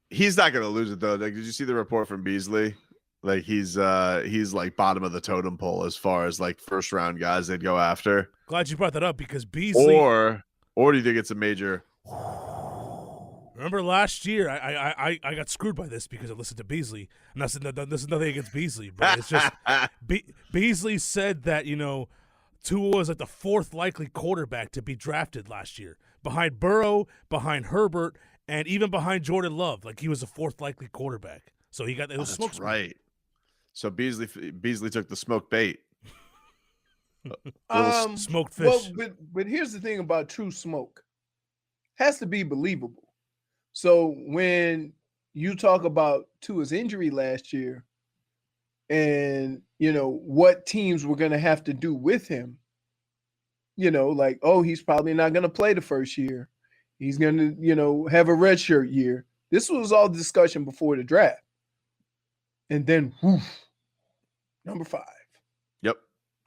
He's not going to lose it though. Like, did you see the report from Beasley? Like he's like bottom of the totem pole as far as like first round guys they'd go after. Glad you brought that up because Beasley. Or do you think it's a major? Remember last year, I got screwed by this because I listened to Beasley. And this is nothing against Beasley, but it's just Beasley said that, Tua was like the fourth likely quarterback to be drafted last year, behind Burrow, behind Herbert, and even behind Jordan Love. Like he was the fourth likely quarterback. So he got it was smoke. That's right. So Beasley took the smoke bait. Smoked fish. Well, but here's the thing about true smoke. Has to be believable. So when you talk about Tua's injury last year and, what teams were going to have to do with him, like, oh, he's probably not going to play the first year. He's going to, have a redshirt year. This was all discussion before the draft. And then, number 5. Yep.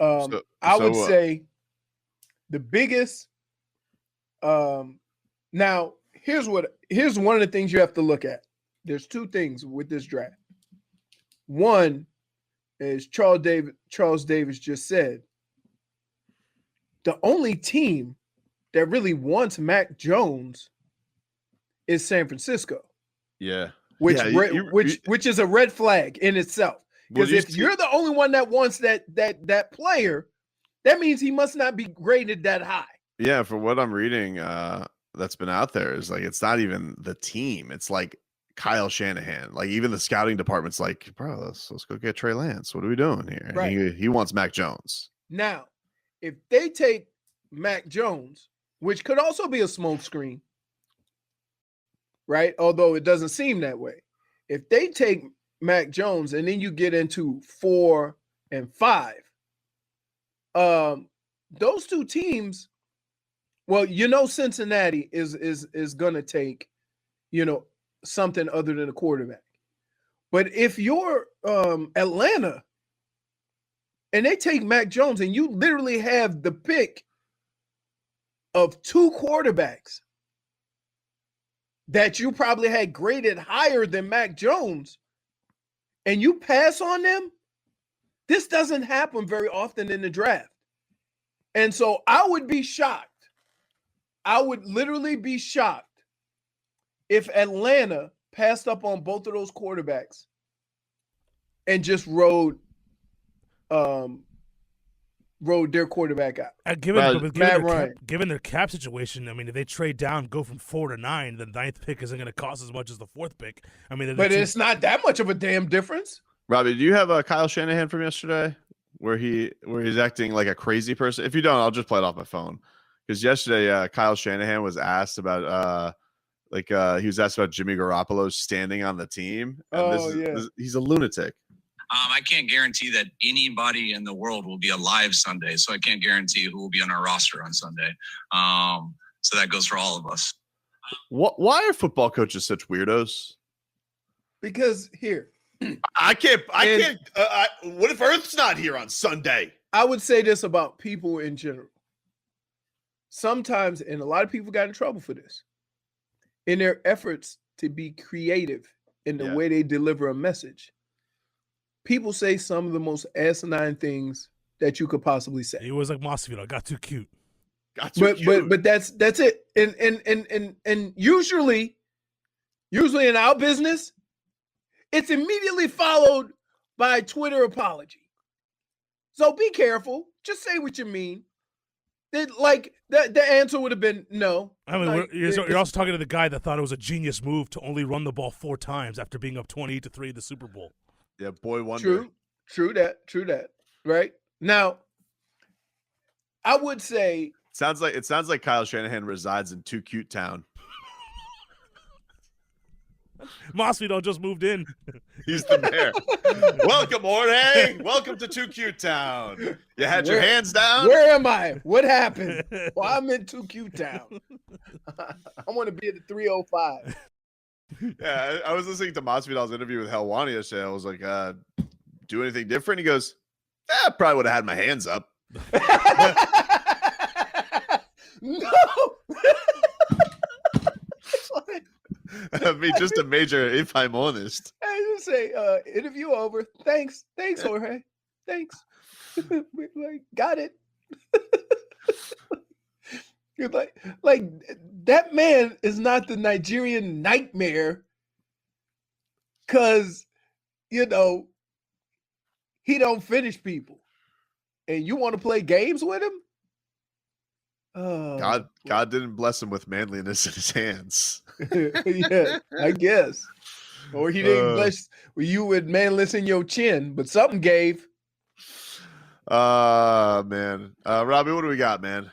I would say the biggest. Now, here's one of the things you have to look at. There's 2 things with this draft. One is Charles Davis just said. The only team that really wants Mac Jones is San Francisco. Yeah. Which is a red flag in itself. Because if you're the only one that wants that player, that means he must not be graded that high. Yeah, for what I'm reading, that's been out there is like it's not even the team. It's like Kyle Shanahan. Like even the scouting department's like, bro, let's go get Trey Lance. What are we doing here? Right. And he wants Mac Jones. Now, if they take Mac Jones, which could also be a smokescreen, right? Although it doesn't seem that way. If they take Mac Jones and then you get into 4 and 5, those 2 teams, well, Cincinnati is gonna take, something other than a quarterback. But if you're Atlanta and they take Mac Jones and you literally have the pick of 2 quarterbacks that you probably had graded higher than Mac Jones, and you pass on them, this doesn't happen very often in the draft. And so I would be shocked. I would literally be shocked if Atlanta passed up on both of those quarterbacks and just rode their quarterback out. Given their cap situation, I mean, if they trade down, go from 4 to 9, the 9th pick isn't going to cost as much as the 4th pick. I mean, but it's not that much of a damn difference. Robbie, do you have a Kyle Shanahan from yesterday where he's acting like a crazy person? If you don't, I'll just play it off my phone. Because yesterday, Kyle Shanahan was asked about he was asked about Jimmy Garoppolo standing on the team. And he's a lunatic. I can't guarantee that anybody in the world will be alive Sunday, so I can't guarantee who will be on our roster on Sunday. So that goes for all of us. Why are football coaches such weirdos? Because here, I can't. What if Earth's not here on Sunday? I would say this about people in general. Sometimes, and a lot of people got in trouble for this, in their efforts to be creative in the way they deliver a message, people say some of the most asinine things that you could possibly say. It was like Masvidal, got too cute. But that's it. And usually in our business, it's immediately followed by a Twitter apology. So be careful. Just say what you mean. The answer would have been no. I mean, you're also talking to the guy that thought it was a genius move to only run the ball 4 times after being up 28-3 in the Super Bowl. Yeah, boy wonder. True that. Right now, I would say it sounds like Kyle Shanahan resides in Too Cute Town. Masvidal just moved in. He's the mayor. Welcome, Jorge. Welcome to Too Cute Town. You had your hands down? Where am I? What happened? Well, I'm in Too Cute Town. I want to be at the 305. Yeah, I was listening to Masvidal's interview with Helwani yesterday. I was like, do anything different? He goes, I probably would have had my hands up. No. I mean, just a major, if I'm honest. I just say, interview over. Thanks, Jorge. Thanks. Like, got it. You're like that man is not the Nigerian nightmare, because he don't finish people, and you want to play games with him. God didn't bless him with manliness in his hands. Yeah, I guess. Or he didn't bless you with manliness in your chin, but something gave. Man. Robbie, what do we got, man?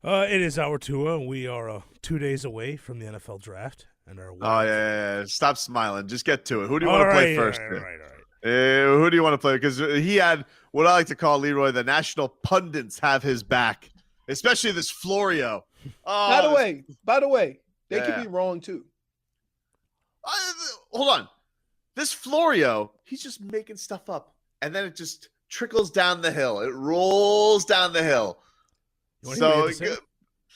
It is our Tua, and we are 2 days away from the NFL draft. And our yeah. Stop smiling. Just get to it. Who do you want to play first? All right. Who do you want to play? Because he had what I like to call, Leroy, the national pundits have his back, especially this Florio. By the way, they could be wrong too. Hold on. This Florio, he's just making stuff up, and then it just trickles down the hill. It rolls down the hill. So,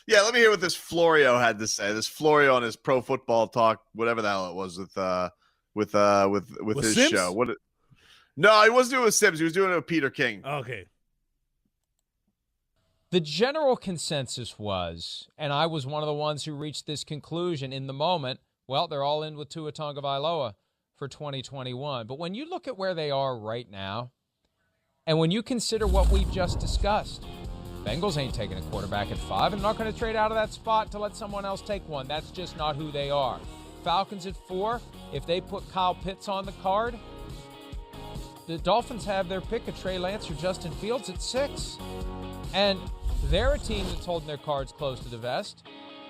yeah, let me hear what this Florio had to say. This Florio on his Pro Football Talk, whatever the hell it was, with his Sims? show. No, he wasn't doing it with Sims. He was doing it with Peter King. Okay. The general consensus was, and I was one of the ones who reached this conclusion in the moment, well, they're all in with Tua Tagovailoa for 2021. But when you look at where they are right now, and when you consider what we've just discussed, Bengals ain't taking a quarterback at 5 and not going to trade out of that spot to let someone else take one. That's just not who they are. Falcons at 4, if they put Kyle Pitts on the card, the Dolphins have their pick of Trey Lance or Justin Fields at 6. And they're a team that's holding their cards close to the vest.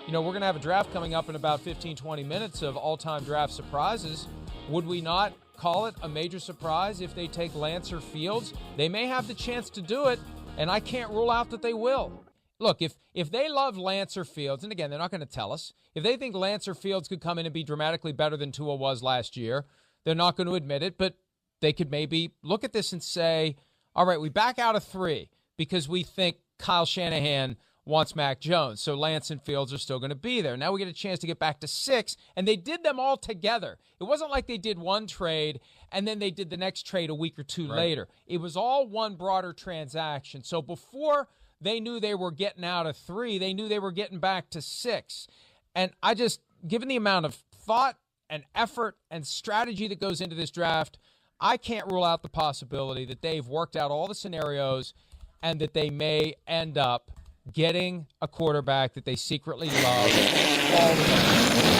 We're going to have a draft coming up in about 15, 20 minutes of all-time draft surprises. Would we not call it a major surprise if they take Lance or Fields? They may have the chance to do it, and I can't rule out that they will. Look, if they love Lance or Fields, and again, they're not going to tell us, if they think Lance or Fields could come in and be dramatically better than Tua was last year, they're not going to admit it, but they could maybe look at this and say, all right, we back out of 3 because we think Kyle Shanahan wants Mac Jones, so Lance and Fields are still going to be there. Now we get a chance to get back to 6, and they did them all together. It wasn't like they did one trade and then they did the next trade a week or two later. It was all one broader transaction. So before they knew they were getting out of 3, they knew they were getting back to 6. And I just, given the amount of thought and effort and strategy that goes into this draft, I can't rule out the possibility that they've worked out all the scenarios and that they may end up getting a quarterback that they secretly love all the way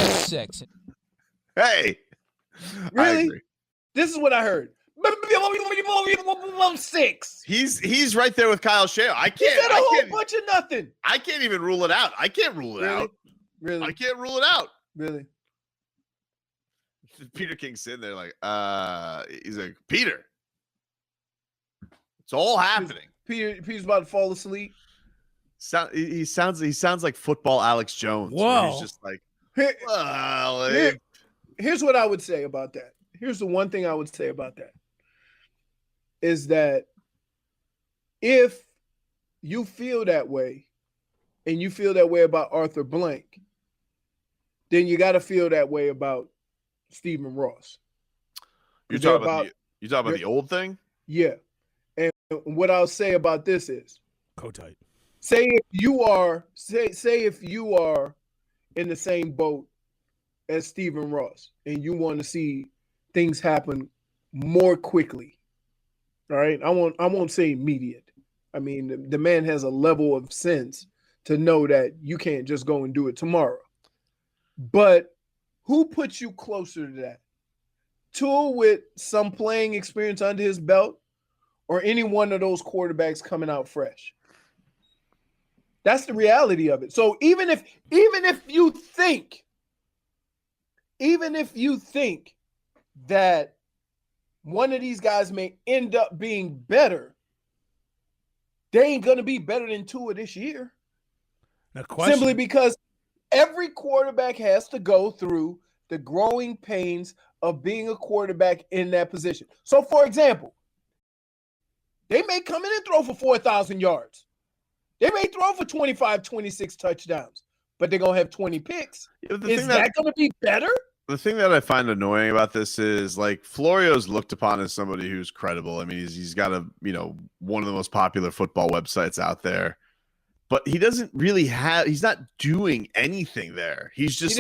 at 6. Hey, really? This is what I heard. 6. He's right there with Kyle Shanahan. I He said a whole bunch of nothing. I can't even rule it out. I can't rule it out. Really? I can't rule it out. Really? Peter King's sitting there like, he's like, Peter, it's all happening. Peter's about to fall asleep. He sounds like football Alex Jones. Whoa. He's just like, Here's what I would say about that. Here's the one thing I would say about that is that if you feel that way and you feel that way about Arthur Blank, then you got to feel that way about Stephen Ross. You're talking about the old thing? Yeah. And what I'll say about this is, Co-tight. say if you are in the same boat as Stephen Ross and you want to see things happen more quickly. All right. I won't say immediate. I mean, the man has a level of sense to know that you can't just go and do it tomorrow. But who puts you closer to that? Tua with some playing experience under his belt, or any one of those quarterbacks coming out fresh? That's the reality of it. So even if you think that one of these guys may end up being better, they ain't going to be better than Tua this year. Now, question. Simply because every quarterback has to go through the growing pains of being a quarterback in that position. So, for example, they may come in and throw for 4,000 yards. They may throw for 25, 26 touchdowns. but they're gonna have 20 picks. Yeah, Is that gonna be better? The thing that I find annoying about this is like Florio's looked upon as somebody who's credible. I mean, he's got one of the most popular football websites out there, but he doesn't really he's not doing anything there. He's just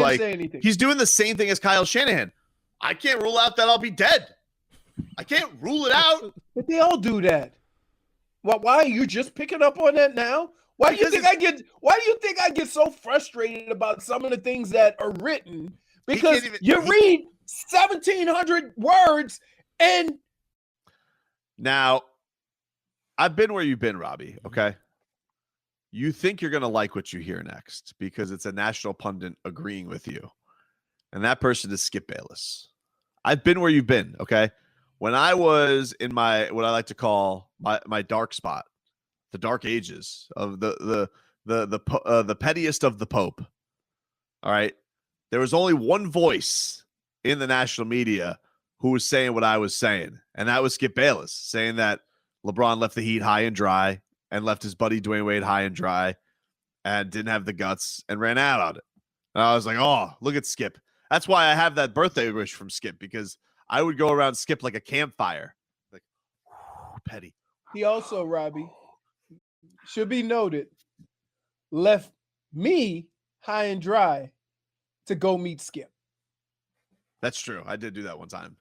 he's doing the same thing as Kyle Shanahan. I can't rule out that I'll be dead. I can't rule it out. But they all do that. Why are you just picking up on that now? Why do you think I get so frustrated about some of the things that are written? Because you read 1,700 words and now I've been where you've been, Robbie. Okay. You think you're going to like what you hear next because it's a national pundit agreeing with you. And that person is Skip Bayless. I've been where you've been. Okay. When I was in what I like to call my dark spot, the dark ages of the pettiest of the Pope. All right. There was only one voice in the national media who was saying what I was saying, and that was Skip Bayless, saying that LeBron left the Heat high and dry and left his buddy Dwayne Wade high and dry and didn't have the guts and ran out on it. And I was like, oh, look at Skip. That's why I have that birthday wish from Skip, because I would go around Skip like a campfire. Like, petty. He also, Robbie, should be noted, left me high and dry to go meet Skip. That's true. I did do that one time.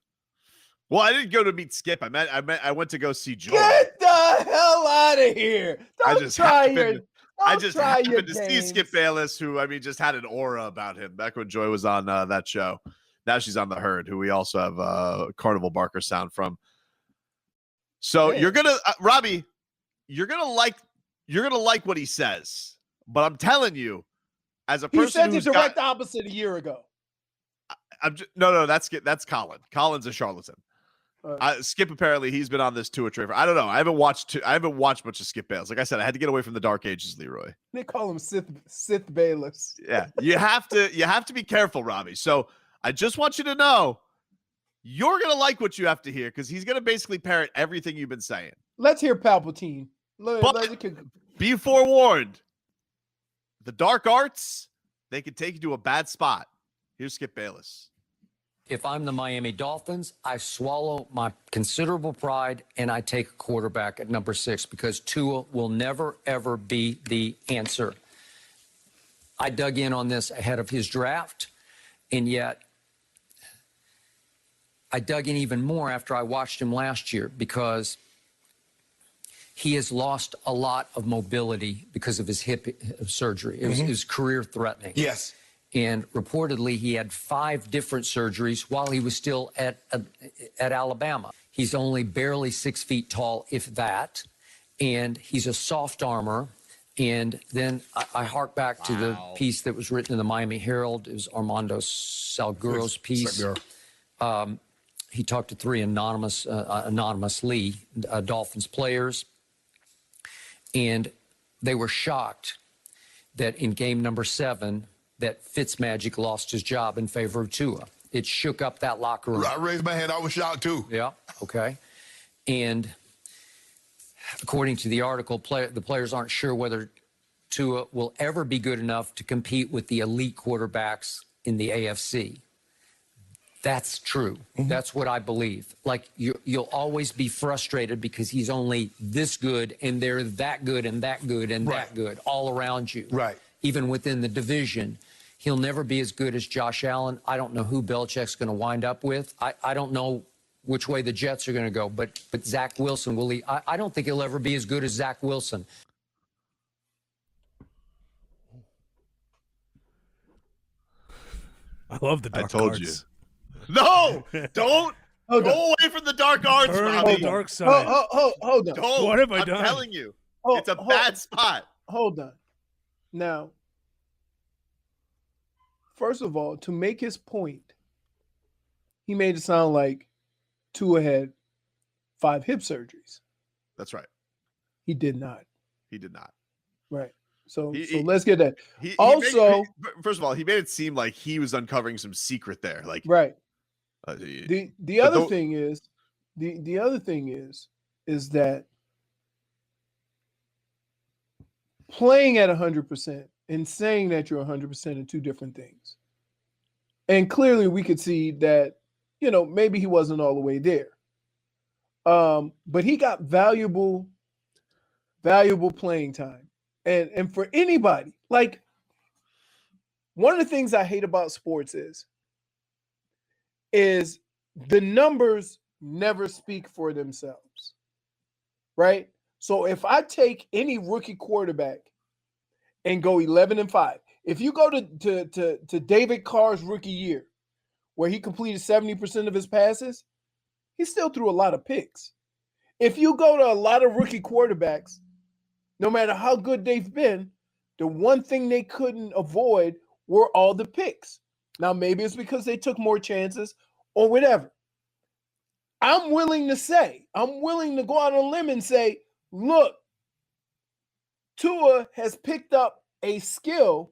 Well, I didn't go to meet Skip. I went to go see Joy. Get the hell out of here! I just happened to see Skip Bayless, who just had an aura about him back when Joy was on that show. Now she's on the Herd, who we also have Carnival Barker sound from. So you're gonna Robbie, you're gonna like what he says, but I'm telling you, as a person, he said the direct opposite a year ago. No, that's Colin. Colin's a charlatan. Skip, apparently he's been on this Tua train. I don't know. I haven't watched much of Skip Bayless. Like I said, I had to get away from the dark ages, Leroy. They call him Sith Bayless. Yeah, you have to be careful, Robbie. So I just want you to know you're gonna like what you have to hear, because he's gonna basically parrot everything you've been saying. Let's hear Palpatine. Be forewarned. The dark arts, they can take you to a bad spot. Here's Skip Bayless. If I'm the Miami Dolphins, I swallow my considerable pride and I take a quarterback at number 6, because Tua will never, ever be the answer. I dug in on this ahead of his draft, and yet I dug in even more after I watched him last year, because he has lost a lot of mobility because of his hip surgery. It was career-threatening. Yes. And reportedly, he had 5 different surgeries while he was still at Alabama. He's only barely 6 feet tall, if that, and he's a soft armor. And then I hark back to the piece that was written in the Miami Herald. It was Armando Salguero's piece. He talked to 3 anonymously Dolphins players, and they were shocked that in game number 7, that Fitzmagic lost his job in favor of Tua. It shook up that locker room. I raised my hand. I was shocked, too. Yeah, okay. And according to the article, the players aren't sure whether Tua will ever be good enough to compete with the elite quarterbacks in the AFC. That's true. That's what I believe. Like, you'll always be frustrated because he's only this good, and they're that good and that good and that good all around you. Right. Even within the division. He'll never be as good as Josh Allen. I don't know who Belichick's going to wind up with. I don't know which way the Jets are going to go, but Zach Wilson will lead. I don't think he'll ever be as good as Zach Wilson. I love the dark I told arts. you. No, don't go away from the dark arts, Turn Robbie. the dark side. Hold on. Don't. What have I I'm done? telling you, it's a bad spot. Hold on. Now, first of all, to make his point, he made it sound like Tua had 5 hip surgeries. That's right. He did not. He did not. Right. So let's get that. First of all, he made it seem like he was uncovering some secret there. Like, right. The other thing is that playing at 100% and saying that you're 100% are two different things. And clearly we could see that, maybe he wasn't all the way there. But he got valuable playing time. And for anybody, like, one of the things I hate about sports is the numbers never speak for themselves, right? So if I take any rookie quarterback and go 11-5, if you go to David Carr's rookie year, where he completed 70% of his passes, he still threw a lot of picks. If you go to a lot of rookie quarterbacks, no matter how good they've been, the one thing they couldn't avoid were all the picks. Now, maybe it's because they took more chances or whatever. I'm willing to go out on a limb and say, look, Tua has picked up a skill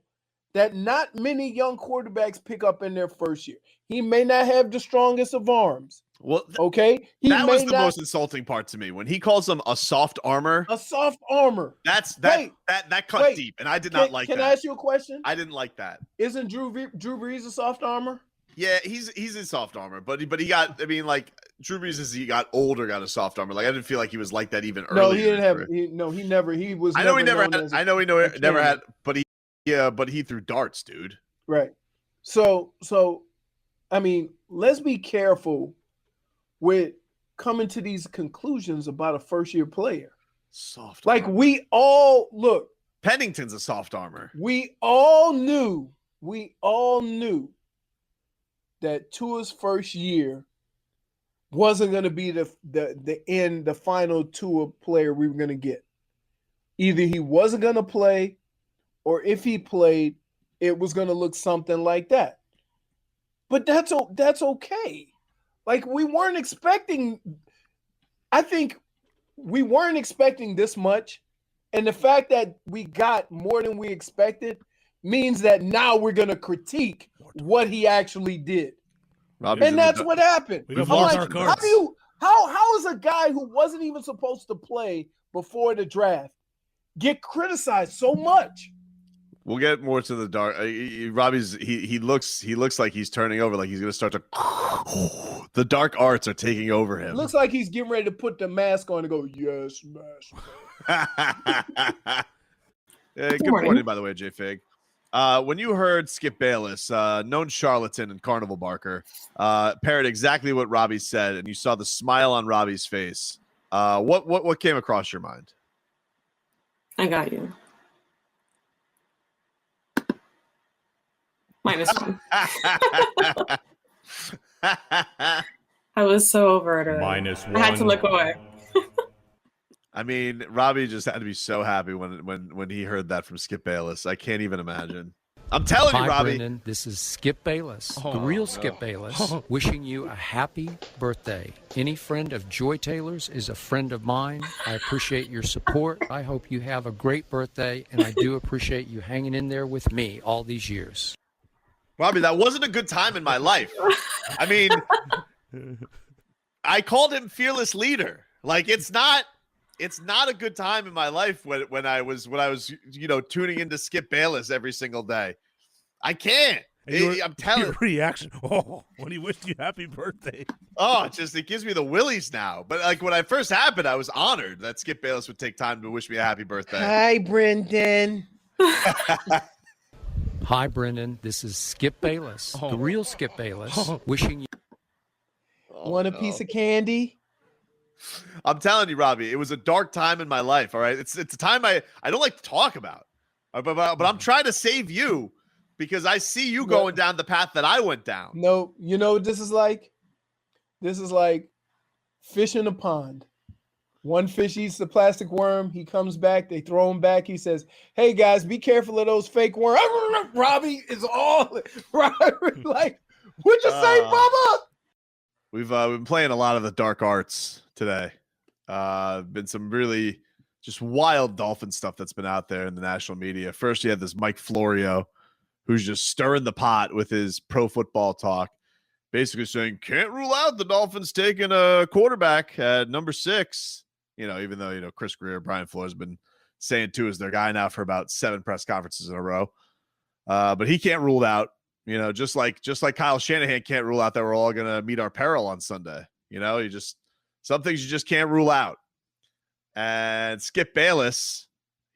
that not many young quarterbacks pick up in their first year. He may not have the strongest of arms. Well, okay. That was the most insulting part to me when he calls them a soft armor. A soft armor. That cut deep, and I did not like that. Can I ask you a question? I didn't like that. Isn't Drew Brees a soft armor? Yeah, he's in soft armor, but he got. I mean, like Drew Brees, as he got older, got a soft armor. Like I didn't feel like he was like that even earlier. No, he didn't have. He never. He was. I know he never had. I know he never had. But he threw darts, dude. Right. So I mean, let's be careful with coming to these conclusions about a first-year player. Soft. Like we all look. Pennington's a soft armor. We all knew that Tua's first year wasn't going to be the final Tua player we were going to get. Either he wasn't going to play, or if he played, it was going to look something like that. But that's okay. Like we weren't expecting. I think we weren't expecting this much, and the fact that we got more than we expected means that now we're going to critique what he actually did. And that's what happened. I'm like, how is a guy who wasn't even supposed to play before the draft get criticized so much? We'll get more to the dark. Robbie's he looks like he's turning over, like he's going to start to. The dark arts are taking over him. Looks like he's getting ready to put the mask on and go, yes, mask. Good morning, by the way, J Fig. When you heard Skip Bayless, known charlatan and carnival barker, parrot exactly what Robbie said, and you saw the smile on Robbie's face, what came across your mind? I got you. -1. I was so over it. -1. I had to look away. I mean, Robbie just had to be so happy when he heard that from Skip Bayless. I can't even imagine. I'm telling you, Robbie. Brendan, this is Skip Bayless, the real Skip Bayless, wishing you a happy birthday. Any friend of Joy Taylor's is a friend of mine. I appreciate your support. I hope you have a great birthday, and I do appreciate you hanging in there with me all these years. Robbie, that wasn't a good time in my life. I mean, I called him fearless leader. Like it's not a good time in my life when I was tuning into Skip Bayless every single day. I can't. I'm telling your reaction. Oh, when he wished you happy birthday. Oh, it gives me the willies now. But like when I first happened, I was honored that Skip Bayless would take time to wish me a happy birthday. Hi, Brendan. Hi, Brendan. This is Skip Bayless, the real Skip Bayless, wishing you. Want a piece of candy? I'm telling you, Robbie, it was a dark time in my life. All right, it's a time I don't like to talk about, but I'm trying to save you because I see you going down the path that I went down. No, you know what this is like? This is like fish in a pond. One fish eats the plastic worm. He comes back. They throw him back. He says, "Hey guys, be careful of those fake worms." Robbie is all like, "What'd you say, Bubba?" We've been playing a lot of the dark arts today. Been some really just wild Dolphin stuff that's been out there in the national media. First, you had this Mike Florio, who's just stirring the pot with his pro football talk, basically saying can't rule out the Dolphins taking a quarterback at number 6. Even though Chris Greer, Brian Flores been saying Tua is their guy now for about 7 press conferences in a row. But he can't rule out, just like Kyle Shanahan can't rule out that we're all going to meet our peril on Sunday. Some things you just can't rule out. And Skip Bayless,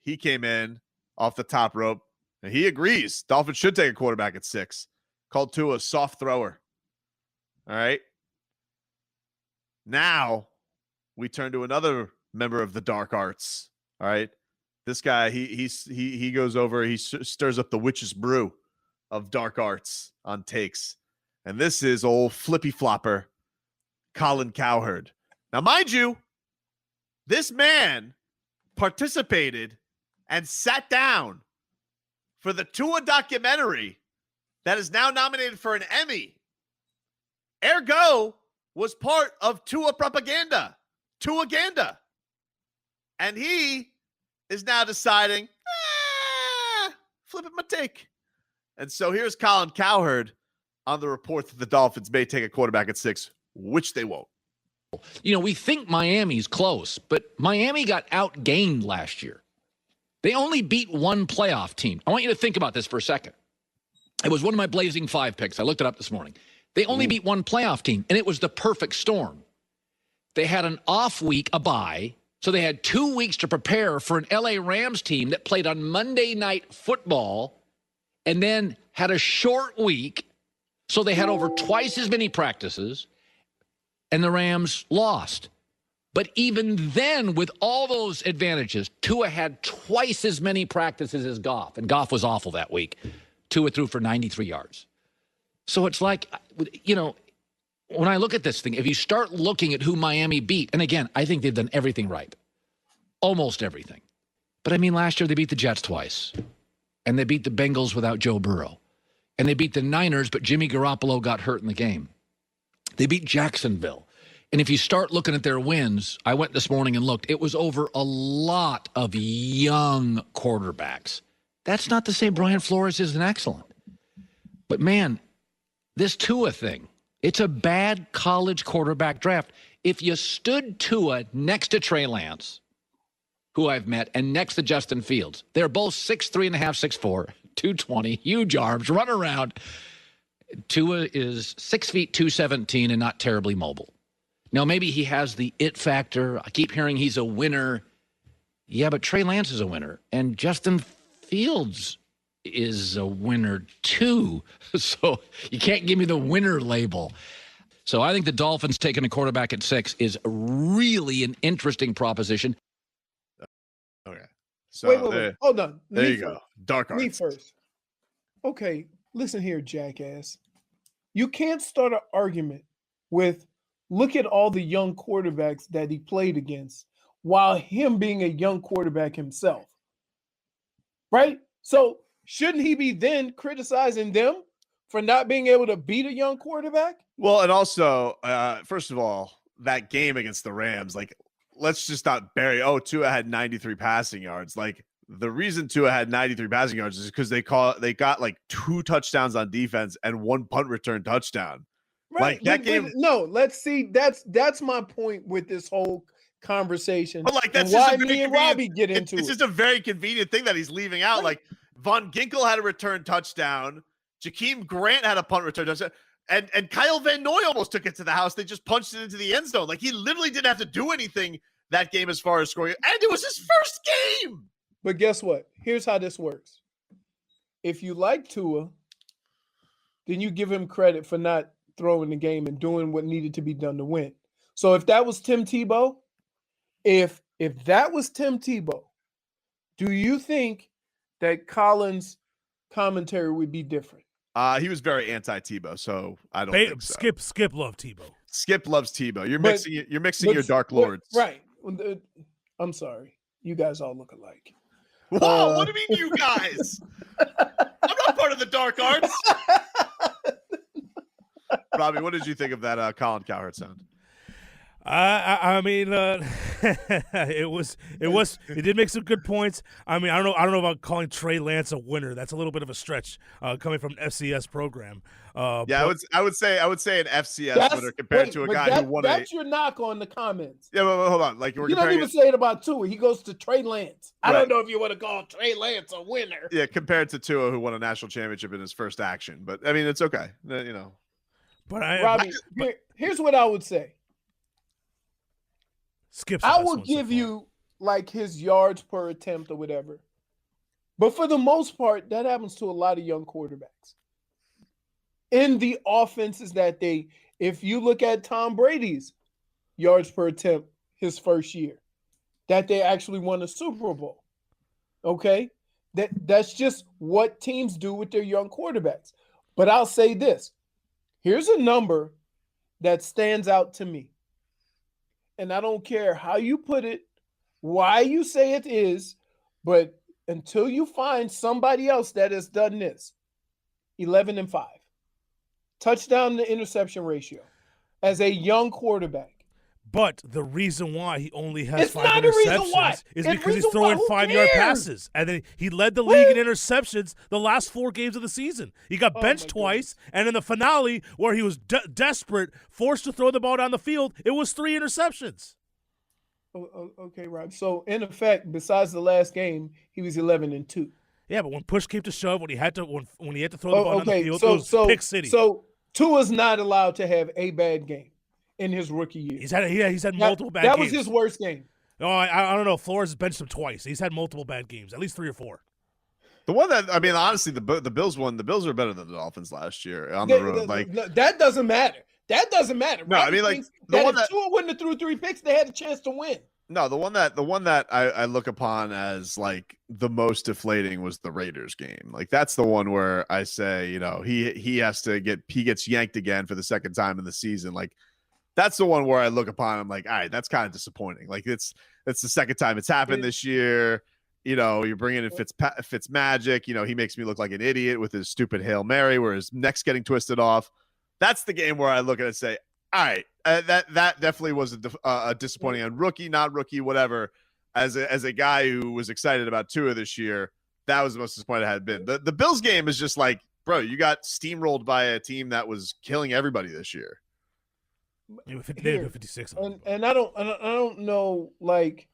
he came in off the top rope, and he agrees. Dolphins should take a quarterback at 6. Called Tua a soft thrower. All right. Now we turn to another member of the dark arts. All right. This guy, he goes over, he stirs up the witch's brew of dark arts on takes. And this is old flippy flopper, Colin Cowherd. Now, mind you, this man participated and sat down for the Tua documentary that is now nominated for an Emmy. Ergo was part of Tua propaganda, Tua-ganda. And he is now deciding, flip it my take. And so here's Colin Cowherd on the report that the Dolphins may take a quarterback at 6, which they won't. We think Miami's close, but Miami got outgained last year. They only beat one playoff team. I want you to think about this for a second. It was one of my Blazing 5 picks. I looked it up this morning. They only beat one playoff team, and it was the perfect storm. They had an off week, a bye, so they had 2 weeks to prepare for an LA Rams team that played on Monday Night Football and then had a short week, so they had over twice as many practices, and the Rams lost. But even then, with all those advantages, Tua had twice as many practices as Goff, and Goff was awful that week. Tua threw for 93 yards. So it's like, when I look at this thing, if you start looking at who Miami beat, and again, I think they've done everything right. Almost everything. But last year they beat the Jets twice. And they beat the Bengals without Joe Burrow. And they beat the Niners, but Jimmy Garoppolo got hurt in the game. They beat Jacksonville. And if you start looking at their wins, I went this morning and looked, it was over a lot of young quarterbacks. That's not to say Brian Flores isn't excellent. But man, this Tua thing, it's a bad college quarterback draft. If you stood Tua next to Trey Lance, who I've met, and next to Justin Fields, they're both 6'3.5", 6'4", 220, huge arms, run around. Tua is 6 feet 217 and not terribly mobile. Now, maybe he has the it factor. I keep hearing he's a winner. Yeah, but Trey Lance is a winner, and Justin Fields is a winner too. So you can't give me the winner label. So I think the Dolphins taking a quarterback at 6 is really an interesting proposition. Okay. So wait. Hold on. There you go. Dark arts. Me first. Okay, listen here, jackass. You can't start an argument with look at all the young quarterbacks that he played against while him being a young quarterback himself. Right? So shouldn't he be then criticizing them for not being able to beat a young quarterback? Well, and also, first of all, that game against the Rams, let's just not bury, Tua had 93 passing yards. The reason Tua had 93 passing yards is because they got 2 touchdowns on defense and 1 punt return touchdown. Right. That game. No, let's see. That's my point with this whole conversation. But that's and why me and Robbie get into it's just a very convenient thing that he's leaving out. Right. Von Ginkel had a return touchdown. Jakeem Grant had a punt return touchdown. And Kyle Van Noy almost took it to the house. They just punched it into the end zone. He literally didn't have to do anything that game as far as scoring. And it was his first game. But guess what? Here's how this works. If you like Tua, then you give him credit for not throwing the game and doing what needed to be done to win. So if that was Tim Tebow, if that was Tim Tebow, do you think that Colin's commentary would be different? He was very anti-Tebow, so I don't think so. Skip loved Tebow. Skip loves Tebow. You're mixing your Dark Lords. Right. I'm sorry. You guys all look alike. Whoa, what do you mean you guys? I'm not part of the Dark Arts. Robbie, what did you think of that Colin Cowherd sound? I mean, it did make some good points. I mean, I don't know about calling Trey Lance a winner. That's a little bit of a stretch coming from an FCS program. Yeah, I would say an FCS winner compared to a guy who won That's your knock on the comments. Yeah, but hold on. Like, we're You don't comparing even say it about Tua. He goes to Trey Lance. I Right. don't know if you want to call Trey Lance a winner. Yeah, compared to Tua, who won a national championship in his first action. But I mean, it's okay. You know. But Robbie, here's what I would say. Skip's I will give you like his yards per attempt or whatever. But for the most part, that happens to a lot of young quarterbacks. In the offenses that if you look at Tom Brady's yards per attempt his first year, that they actually won a Super Bowl. Okay? That's just what teams do with their young quarterbacks. But I'll say this. Here's a number that stands out to me. And I don't care how you put it, why you say it is, but until you find somebody else that has done this, 11-5. Touchdown to interception ratio as a young quarterback. But the reason why he only has It's 5 not a reason why. interceptions is It's because he's reason throwing why. Who 5-yard cares? passes. And then he led the league in interceptions the last 4 games of the season. He got benched twice, and in the finale, where he was desperate, forced to throw the ball down the field, it was 3 interceptions. Okay, Rob. So, in effect, besides the last game, he was 11-2. Yeah, but when push came to shove, when he had to when he had to throw the ball down the field, so, it was pick city. So, Tua's not allowed to have a bad game in his rookie year. He's had multiple bad games. That was his worst game. No, I don't know. Flores has benched him twice. He's had multiple bad games, at least 3 or 4. The one that, I mean, honestly, the Bills won. The Bills were better than the Dolphins last year on the road. That doesn't matter. That doesn't matter. No, I mean, like, the that one if that Tua wouldn't have threw 3 picks, they had a chance to win. No, the one that I look upon as like the most deflating was the Raiders game. Like, that's the one where I say, you know, he gets yanked again for the second time in the season. Like, that's the one where I look upon him like, all right, that's kind of disappointing. Like, it's the second time it's happened this year. You know, you're bringing in Fitz Magic. You know, he makes me look like an idiot with his stupid Hail Mary where his neck's getting twisted off. That's the game where I look at it and say, all right, that definitely was a disappointing on rookie, not rookie, whatever. As a guy who was excited about Tua this year, that was the most disappointing it had been. The Bills game is just like, bro, you got steamrolled by a team that was killing everybody this year. They had 56. And I don't know like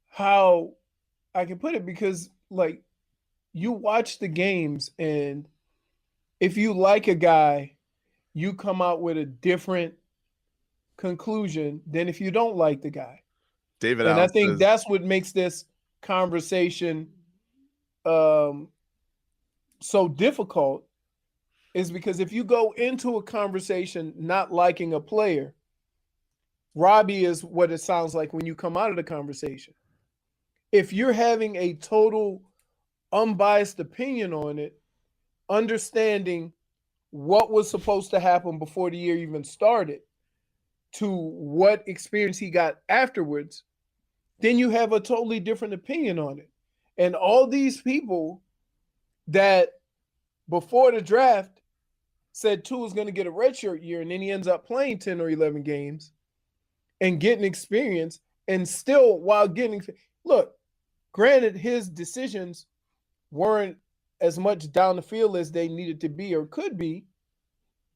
how I can put it, because like you watch the games, and if you like a guy, you come out with a different conclusion than if you don't like the guy. David and Allen I think says, that's what makes this conversation so difficult, is because if you go into a conversation not liking a player, Robbie is what it sounds like when you come out of the conversation. If you're having a total unbiased opinion on it, understanding what was supposed to happen before the year even started to what experience he got afterwards, then you have a totally different opinion on it. And all these people that before the draft said Tua was going to get a redshirt year, and then he ends up playing 10 or 11 games and getting experience, and still while getting – look, granted, his decisions weren't as much down the field as they needed to be or could be,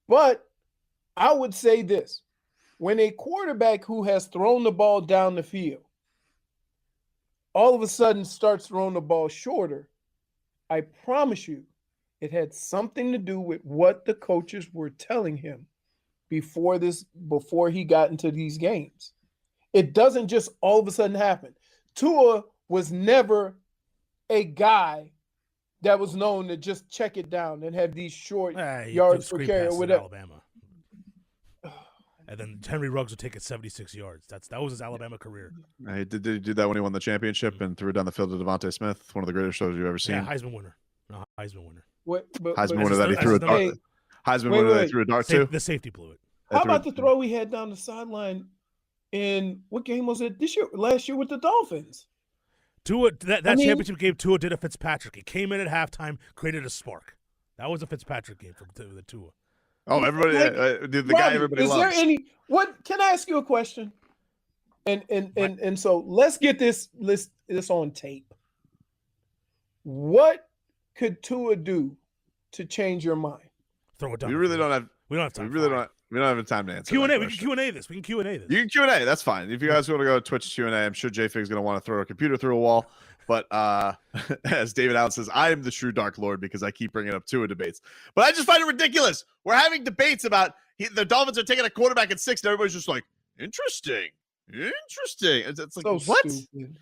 but I would say this. When a quarterback who has thrown the ball down the field all of a sudden starts throwing the ball shorter, I promise you it had something to do with what the coaches were telling him before he got into these games. It doesn't just all of a sudden happen. Tua was never a guy that was known to just check it down and have these short yards per carry or whatever. Alabama. And then Henry Ruggs would take it 76 yards. That was his Alabama career. He did do that when he won the championship and threw it down the field to Devontae Smith, one of the greatest shows you've ever seen. Yeah, Heisman winner. No, Heisman winner. Heisman winner that he threw a dart. Heisman winner that he threw a dart to. The safety blew it. How about the throw he had down the sideline in what game was it? Last year with the Dolphins. Tua, that championship game, Tua did a Fitzpatrick. He came in at halftime, created a spark. That was a Fitzpatrick game for the Tua. Oh, everybody, Like, the guy Robbie, everybody is loves. there any? What can I ask you a question? And so let's get this on tape. What could Tua do to change your mind? Throw it down. We really don't have. We don't have time. We really don't. We don't have time to answer. Q&A. that We can question. Q&A this. We can Q&A this. You can Q&A. That's fine. If you guys want to go to Twitch Q&A, I'm sure JFig's going to want to throw a computer through a wall. But as David Allen says, I am the true Dark Lord because I keep bringing up Tua debates. But I just find it ridiculous. We're having debates about the Dolphins are taking a quarterback at 6, and everybody's just like, interesting. It's like, So what? stupid.